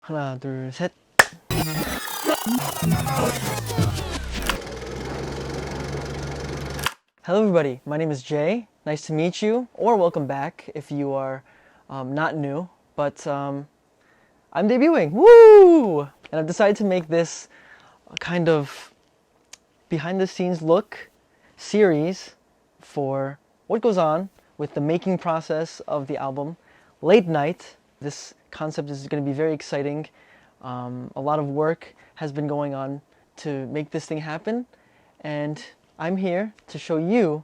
하나, 둘, 셋. Hello everybody, my name is Jay. Nice to meet you, or welcome back if you are not new, but I'm debuting, woo! And I've decided to make this a kind of behind the scenes look series for what goes on with the making process of the album Late Night. This concept is going to be very exciting. A lot of work has been going on to make this thing happen, and I'm here to show you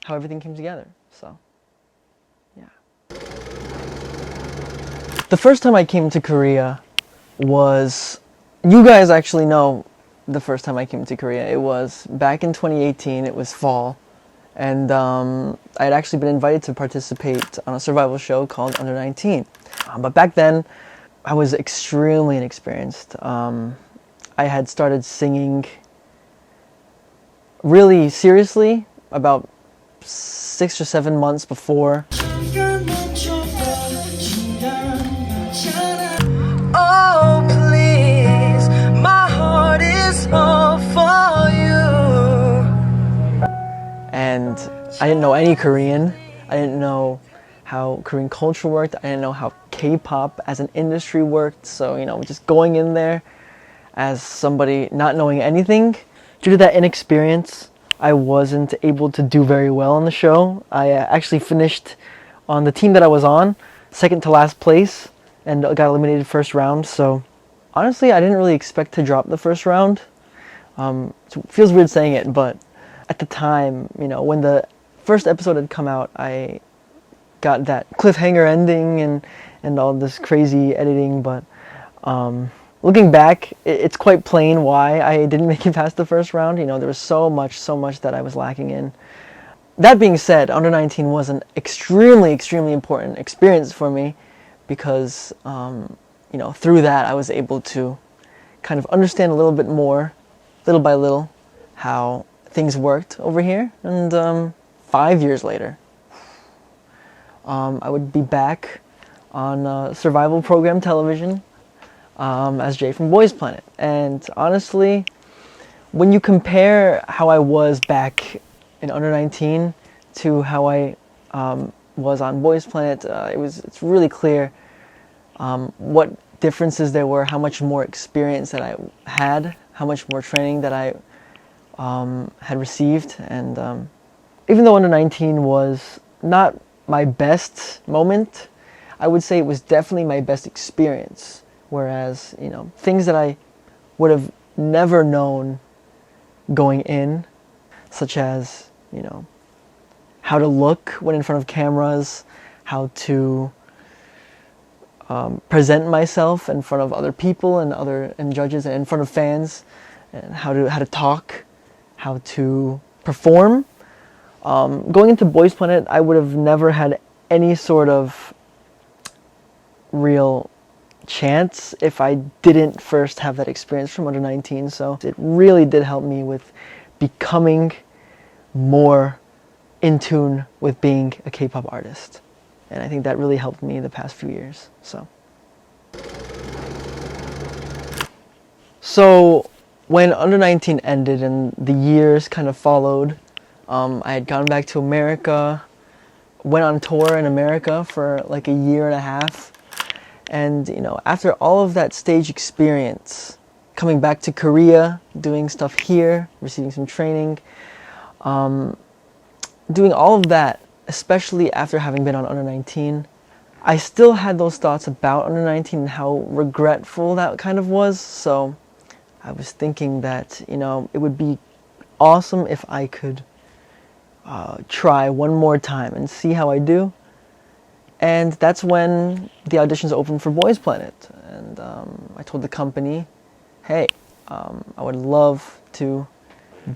how everything came together. So, yeah. The first time I came to Korea was, you guys actually know the first time I came to Korea. It was back in 2018, it was fall. And I had actually been invited to participate on a survival show called Under 19. But back then, I was extremely inexperienced. I had started singing really seriously about 6 or 7 months before. Oh, please, my heart is all for you. And I didn't know any Korean. I didn't know how Korean culture worked. I didn't know how K-pop as an industry worked. So, just going in there as somebody not knowing anything. Due to that inexperience, I wasn't able to do very well on the show. I actually finished on the team that I was on, second to last place, and got eliminated first round. So honestly, I didn't really expect to drop the first round. So it feels weird saying it, but at the time, when the first episode had come out, I got that cliffhanger ending and all this crazy editing, but looking back, it's quite plain why I didn't make it past the first round. There was so much that I was lacking in. That being said, Under 19 was an extremely important experience for me because, through that I was able to kind of understand a little bit more, little by little, how things worked over here. And 5 years later, I would be back on survival program television as Jay from Boys Planet. And honestly, when you compare how I was back in Under 19 to how I was on Boys Planet, it's really clear what differences there were, how much more experience that I had, how much more training that I had received. And even though Under 19 was not my best moment, I would say it was definitely my best experience. Whereas, things that I would have never known going in, such as, how to look when in front of cameras, how to present myself in front of other people and judges and in front of fans, and how to talk, how to perform. Going into Boys Planet, I would have never had any sort of real chance if I didn't first have that experience from Under 19. So it really did help me with becoming more in tune with being a K-pop artist. And I think that really helped me the past few years. So when Under 19 ended and the years kind of followed, I had gone back to America, went on tour in America for like a year and a half. And, after all of that stage experience, coming back to Korea, doing stuff here, receiving some training, doing all of that, especially after having been on Under 19, I still had those thoughts about Under 19 and how regretful that kind of was. So I was thinking that, it would be awesome if I could try one more time and see how I do. And that's when the auditions opened for Boys Planet. And I told the company, hey, I would love to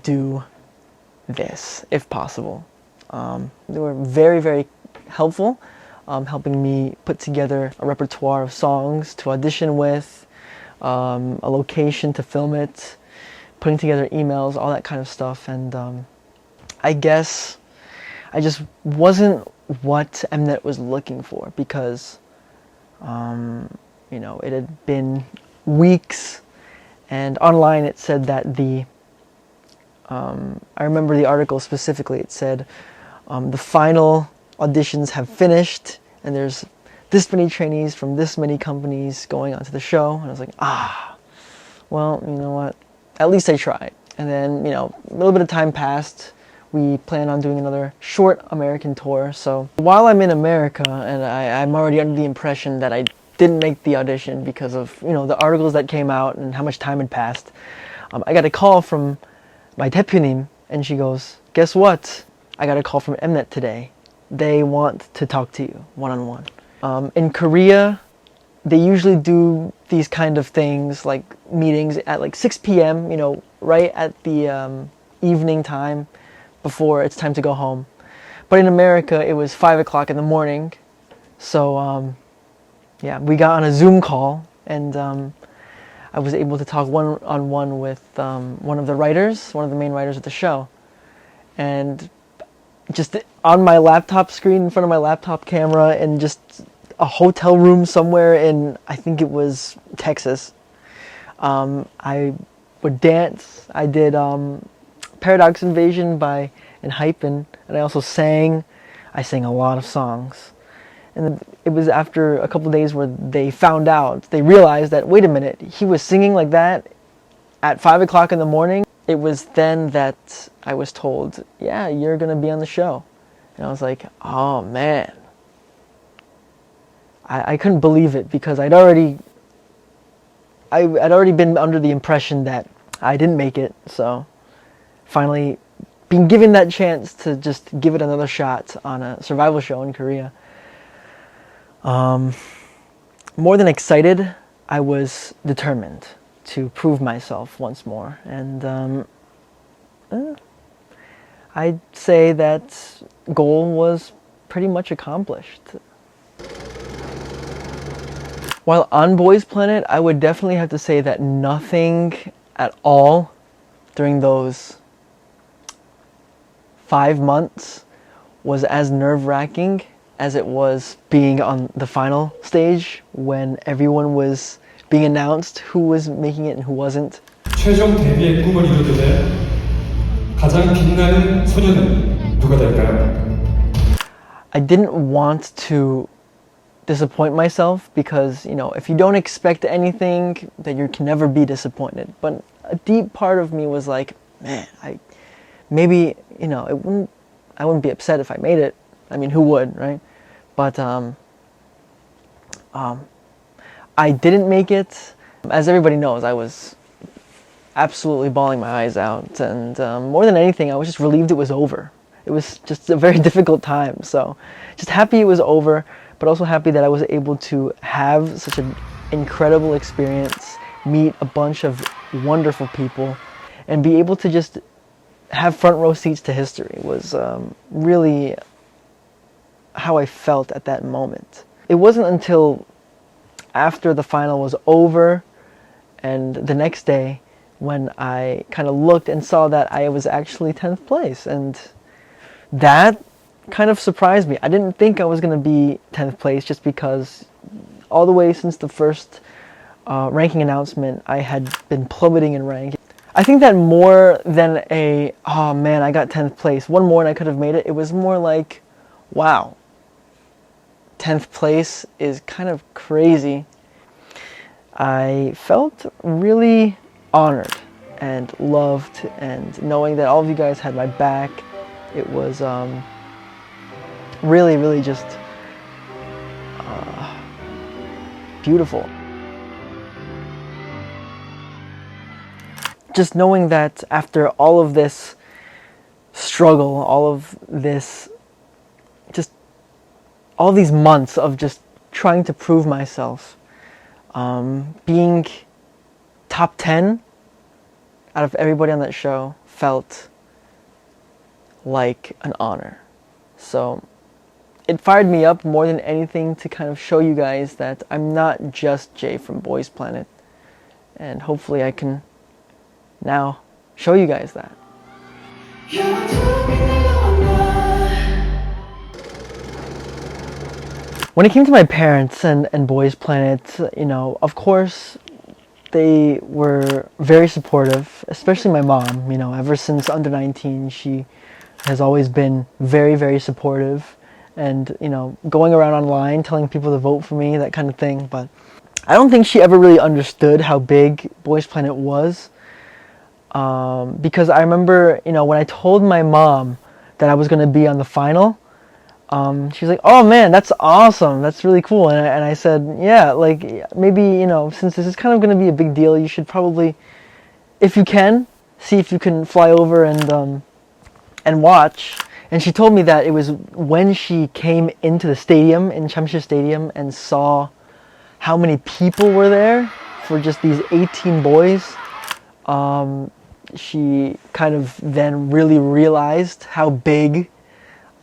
do this, if possible. They were very helpful, helping me put together a repertoire of songs to audition with, a location to film it, putting together emails, all that kind of stuff. And I guess I just wasn't what Mnet was looking for, because You know, it had been weeks, and online it said that I remember the article specifically, it said the final auditions have finished and there's this many trainees from this many companies going onto the show. And I was like, well, you know what, at least I tried. And then, you know, a little bit of time passed. We plan on doing another short American tour. So while I'm in America, and I'm already under the impression that I didn't make the audition because of, you know, the articles that came out and how much time had passed, I got a call from my 대표님, and she goes, guess what? I got a call from Mnet today. They want to talk to you one-on-one. In Korea, they usually do these kind of things, like meetings at like 6 p.m., you know, right at the evening time before it's time to go home. But in America, it was 5 o'clock in the morning. So, yeah, we got on a Zoom call, and I was able to talk one-on-one with one of the writers, one of the main writers of the show. And just on my laptop screen, in front of my laptop camera, in just a hotel room somewhere in, I think it was Texas, I would dance. I did Paradox Invasion by Hypen, and I also sang. I sang a lot of songs. And it was after a couple of days where they found out, they realized that, wait a minute, he was singing like that at 5 o'clock in the morning. It was then that I was told, yeah, you're going to be on the show. And I was like, oh man. I couldn't believe it because I'd already been under the impression that I didn't make it. So finally being given that chance to just give it another shot on a survival show in Korea. More than excited, I was determined to prove myself once more. And I'd say that goal was pretty much accomplished. While on Boys Planet, I would definitely have to say that nothing at all during those 5 months was as nerve-wracking as it was being on the final stage when everyone was being announced who was making it and who wasn't. 최종 데뷔의 꿈을 이루듯 가장 빛나는 소녀는 누가 될까요? I didn't want to disappoint myself because, you know, if you don't expect anything, then you can never be disappointed. But a deep part of me was like, man, maybe, you know, I wouldn't be upset if I made it. I mean, who would, right? But I didn't make it. As everybody knows, I was absolutely bawling my eyes out, and more than anything, I was just relieved it was over. It was just a very difficult time, so just happy it was over, but also happy that I was able to have such an incredible experience, meet a bunch of wonderful people, and be able to just have front row seats to history was really how I felt at that moment. It wasn't until after the final was over and the next day when I kind of looked and saw that I was actually 10th place, and that kind of surprised me. I didn't think I was going to be 10th place just because all the way since the first ranking announcement, I had been plummeting in rank. I think that more than oh man, I got 10th place, one more and I could have made it, it was more like, wow, 10th place is kind of crazy. I felt really honored and loved, and knowing that all of you guys had my back, it was really, really just beautiful. Just knowing that after all of this struggle, all of this, just all these months of just trying to prove myself, being top 10 out of everybody on that show felt like an honor. So it fired me up more than anything to kind of show you guys that I'm not just Jay from Boys Planet, and hopefully I can now show you guys that. When it came to my parents and Boys Planet, you know, of course, they were very supportive, especially my mom. You know, ever since under 19, she has always been very, very supportive, and, you know, going around online telling people to vote for me, that kind of thing. But I don't think she ever really understood how big Boys Planet was, because I remember, you know, when I told my mom that I was going to be on the final, she was like, "Oh man, that's awesome, that's really cool." And I said, "Yeah, like, maybe, you know, since this is kind of going to be a big deal, you should probably, if you can, see if you can fly over and watch." And she told me that it was when she came into the stadium, in Jamsil Stadium, and saw how many people were there for just these 18 boys, she kind of then really realized how big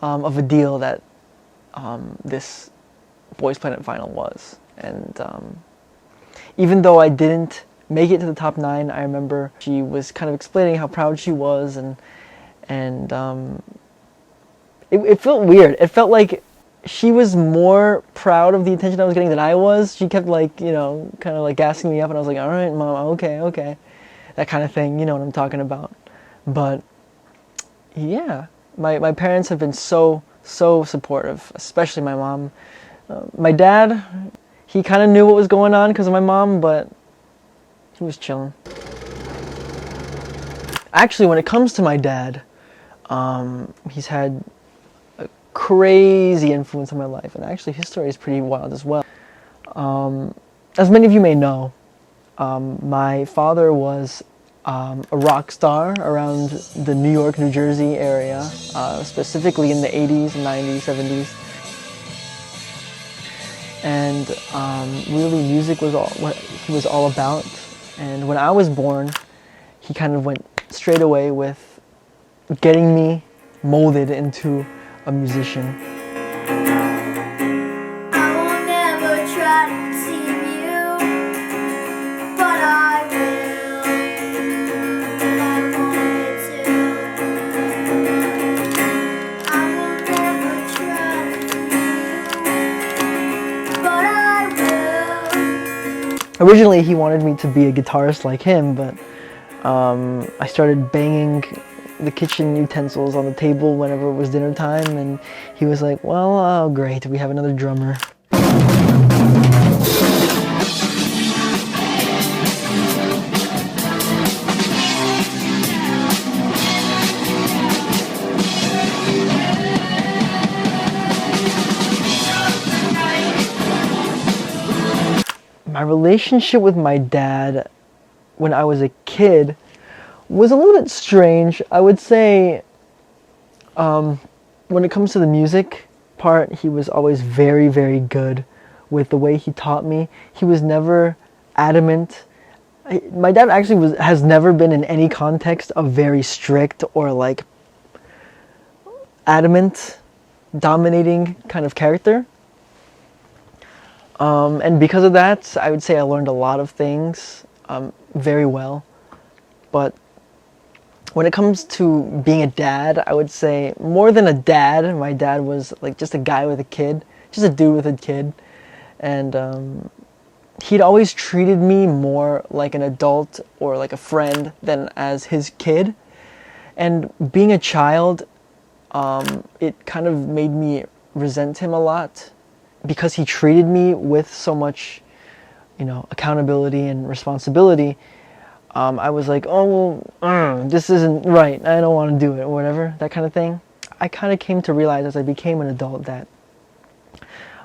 of a deal that this Boys Planet final was. And even though I didn't make it to the top 9, I remember she was kind of explaining how proud she was, and it felt weird. It felt like she was more proud of the attention I was getting than I was. She kept, like, you know, kind of like gassing me up, and I was like, "All right, Mom, okay." That kind of thing, you know what I'm talking about. But yeah, my parents have been so supportive, especially my mom. My dad, he kind of knew what was going on because of my mom, but he was chilling. Actually, when it comes to my dad, he's had a crazy influence on my life, and actually his story is pretty wild as well. As many of you may know, my father was a rock star around the New York, New Jersey area, specifically in the 80s, 90s, 70s. And really music was all what he was all about. And when I was born, he kind of went straight away with getting me molded into a musician. Originally, he wanted me to be a guitarist like him, but I started banging the kitchen utensils on the table whenever it was dinner time, and he was like, "Well, oh great, we have another drummer." My relationship with my dad when I was a kid was a little bit strange. I would say when it comes to the music part, he was always very, very good with the way he taught me. He was never adamant. My dad actually has never been in any context a very strict or like adamant, dominating kind of character. And because of that, I would say I learned a lot of things very well. But when it comes to being a dad, I would say more than a dad, my dad was like just a guy with a kid, just a dude with a kid. And he'd always treated me more like an adult or like a friend than as his kid. And being a child, it kind of made me resent him a lot, because he treated me with so much, you know, accountability and responsibility. I was like, "Oh, well, this isn't right. I don't want to do it," or whatever, that kind of thing. I kind of came to realize as I became an adult that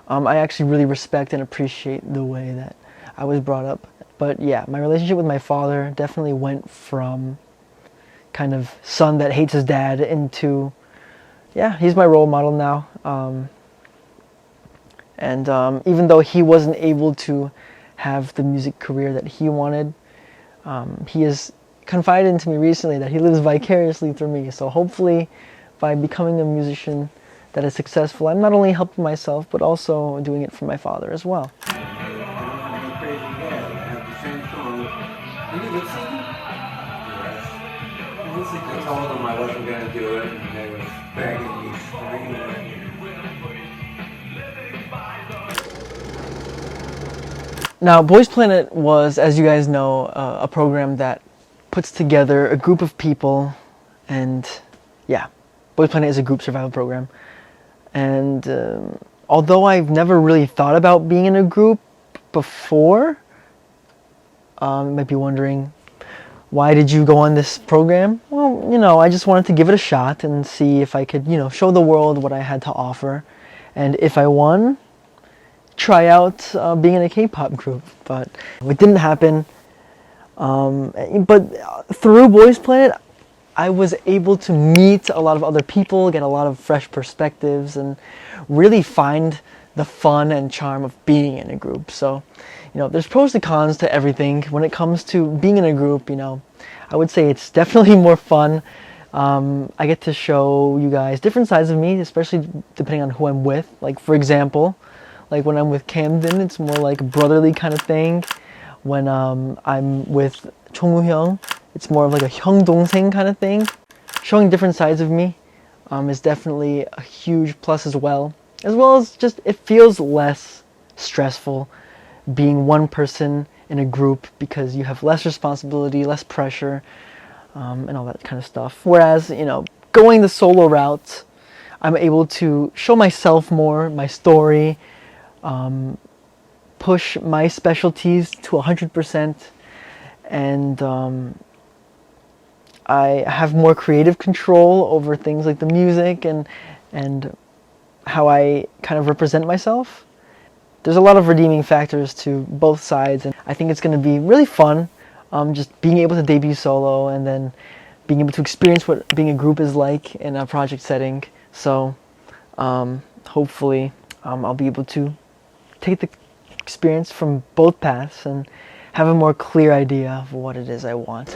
I actually really respect and appreciate the way that I was brought up. But yeah, my relationship with my father definitely went from kind of son that hates his dad into, yeah, he's my role model now. And even though he wasn't able to have the music career that he wanted, he has confided into me recently that he lives vicariously through me. So hopefully by becoming a musician that is successful, I'm not only helping myself, but also doing it for my father as well. I told them I wasn't going to do it, and they were begging me, screaming. Now, Boys Planet was, as you guys know, a program that puts together a group of people, and yeah, Boys Planet is a group survival program. And although I've never really thought about being in a group before, you might be wondering, why did you go on this program? Well, you know, I just wanted to give it a shot and see if I could, you know, show the world what I had to offer. And if I won, try out being in a K-pop group. But it didn't happen. But through Boys Planet, I was able to meet a lot of other people, get a lot of fresh perspectives, and really find the fun and charm of being in a group. So, you know, there's pros and cons to everything. When it comes to being in a group, you know, I would say it's definitely more fun. I get to show you guys different sides of me, especially depending on who I'm with. Like, for example, like when I'm with Camden, it's more like a brotherly kind of thing. When I'm with Chong it's more of like a hyung-dong-seng kind of thing. Showing different sides of me is definitely a huge plus as well as just it feels less stressful being one person in a group because you have less responsibility, less pressure, and all that kind of stuff. Whereas, you know, going the solo route, I'm able to show myself more, my story, push my specialties to 100%, and I have more creative control over things like the music and how I kind of represent myself. There's a lot of redeeming factors to both sides, and I think it's going to be really fun just being able to debut solo and then being able to experience what being a group is like in a project setting. So hopefully I'll be able to take the experience from both paths and have a more clear idea of what it is I want.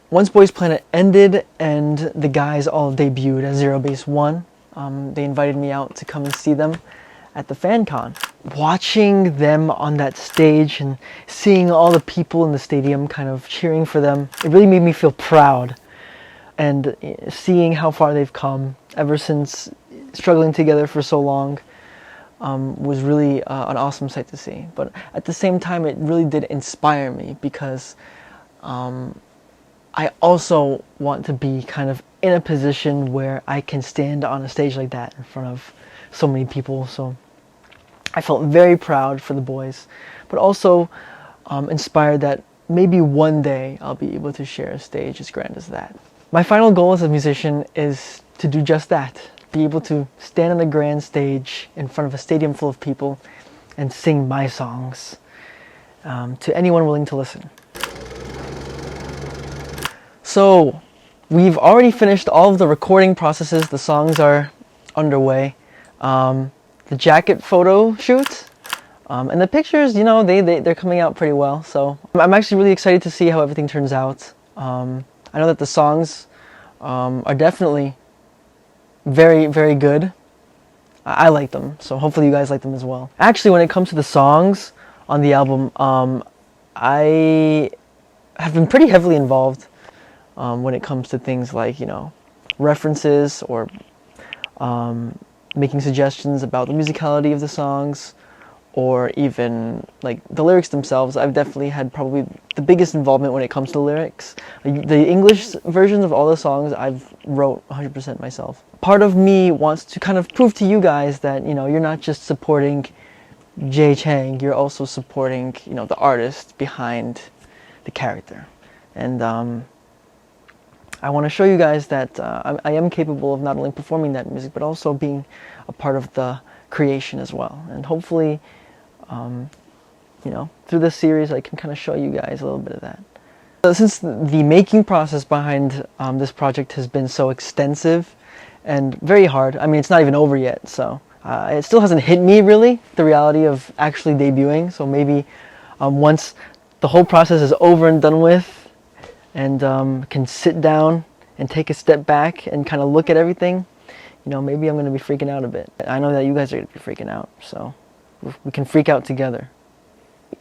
Once Boys Planet ended and the guys all debuted as Zero Base One, they invited me out to come and see them at the fan con. Watching them on that stage and seeing all the people in the stadium kind of cheering for them, it really made me feel proud. And seeing how far they've come ever since struggling together for so long was really an awesome sight to see. But at the same time, it really did inspire me because I also want to be kind of in a position where I can stand on a stage like that in front of so many people. So I felt very proud for the boys, but also inspired that maybe one day I'll be able to share a stage as grand as that. My final goal as a musician is to do just that, be able to stand on a grand stage in front of a stadium full of people and sing my songs to anyone willing to listen. So we've already finished all of the recording processes. The songs are underway. The jacket photo shoot and the pictures, you know, they're coming out pretty well. So I'm actually really excited to see how everything turns out. I know that the songs are definitely very, very good. I like them, so hopefully you guys like them as well. Actually, when it comes to the songs on the album, I have been pretty heavily involved when it comes to things like, you know, references or making suggestions about the musicality of the songs, or even like the lyrics themselves. I've definitely had probably the biggest involvement when it comes to lyrics. The English versions of all the songs I've wrote 100% myself. Part of me wants to kind of prove to you guys that, you know, you're not just supporting Jay Chang, you're also supporting, you know, the artist behind the character. And I want to show you guys that I am capable of not only performing that music, but also being a part of the creation as well. And hopefully, you know, through this series, I can kind of show you guys a little bit of that. So since the making process behind this project has been so extensive and very hard, I mean, it's not even over yet, so it still hasn't hit me really, the reality of actually debuting. So maybe once the whole process is over and done with, and can sit down and take a step back and kind of look at everything, you know, maybe I'm going to be freaking out a bit. I know that you guys are going to be freaking out, so we can freak out together.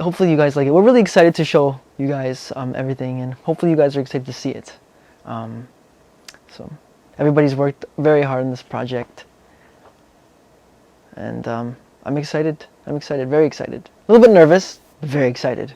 Hopefully you guys like it. We're really excited to show you guys everything, and hopefully you guys are excited to see it. So everybody's worked very hard on this project, and I'm excited I'm excited, very excited. A little bit nervous, but very excited.